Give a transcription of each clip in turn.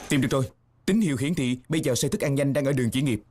Tìm được rồi. Tín hiệu hiển thị bây giờ xe thức ăn nhanh đang ở đường chuyển nghiệp.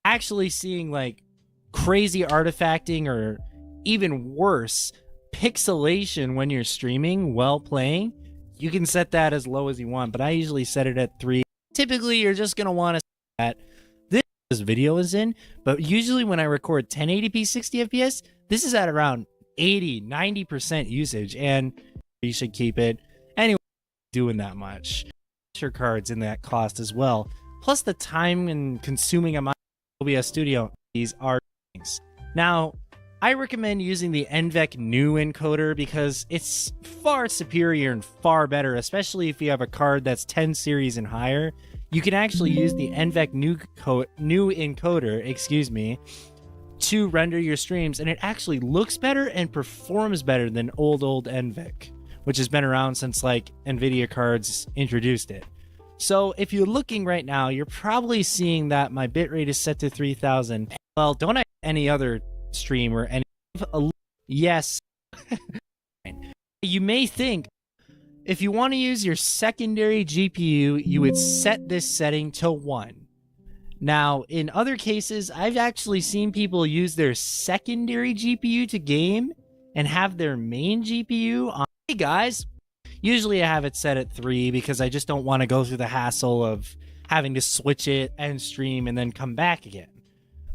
Actually seeing like crazy artifacting or even worse, pixelation when you're streaming while playing, you can set that as low as you want, but I usually set it at 3. Typically, you're just going to want to set that this video is in, but usually when I record 1080p 60 FPS, this is at around 80-90% usage, and you should keep it anyway doing that much. Your cards in that cost as well, plus the time and consuming amount of OBS Studio. These are things. Now, I recommend using the NVENC new encoder because it's far superior and far better, especially if you have a card that's 10 series and higher. You can actually use the NVENC new encoder, to render your streams, and it actually looks better and performs better than old NVENC, which has been around since like NVIDIA cards introduced it. So if you're looking right now, you're probably seeing that my bitrate is set to 3000. Well, don't I any other stream or any? Yes. You may think if you want to use your secondary GPU, you would set this setting to 1. Now, in other cases, I've actually seen people use their secondary GPU to game and have their main GPU on. Hey guys, Usually I have it set at 3 because I just don't want to go through the hassle of having to switch it and stream and then come back again.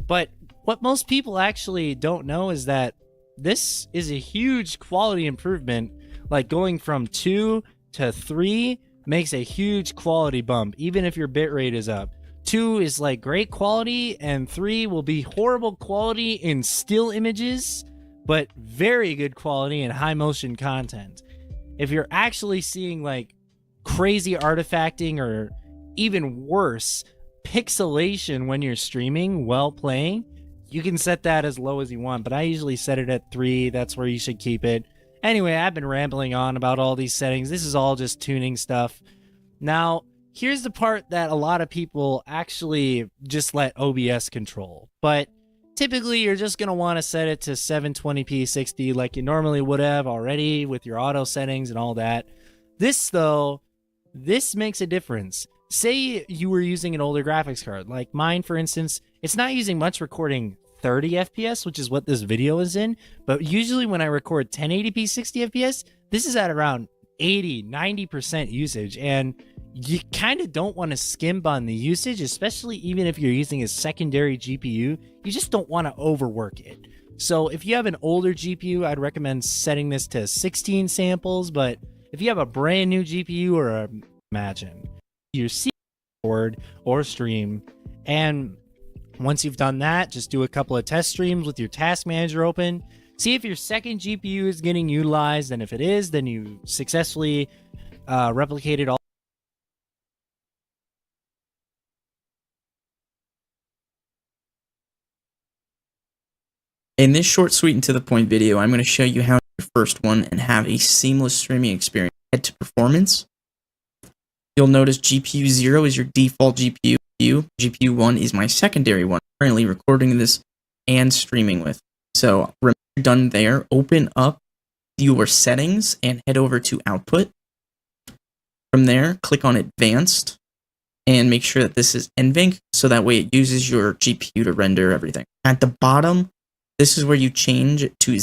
But what most people actually don't know is that this is a huge quality improvement. Like going from 2 to 3 makes a huge quality bump, even if your bitrate is up. 2 is like great quality, and 3 will be horrible quality in still images, but very good quality in high motion content. If you're actually seeing like crazy artifacting or even worse, pixelation when you're streaming while playing, you can set that as low as you want, but I usually set it at 3. That's where you should keep it. Anyway, I've been rambling on about all these settings. This is all just tuning stuff. Now, here's the part that a lot of people actually just let OBS control. But typically, you're just going to want to set it to 720p 60 like you normally would have already with your auto settings and all that. This, though, this makes a difference. Say you were using an older graphics card, like mine, for instance. It's not using much, recording 30 FPS, which is what this video is in. But usually when I record 1080p 60 FPS, this is at around 80, 90% usage. And you kind of don't want to skimp on the usage, especially even if you're using a secondary GPU. You just don't want to overwork it. So if you have an older GPU, I'd recommend setting this to 16 samples. But if you have a brand new GPU or imagine your board or stream, and once you've done that, just do a couple of test streams with your task manager open. See if your second GPU is getting utilized, and if it is, then you successfully replicated all. In this short, sweet, and to the point video, I'm going to show you how to do the first one and have a seamless streaming experience. Head to Performance. You'll notice GPU 0 is your default GPU. GPU 1 is my secondary one, currently recording this and streaming with. So, when you're done there, open up your settings and head over to Output. From there, click on Advanced and make sure that this is NVENC, so that way it uses your GPU to render everything. At the bottom, this is where you change it to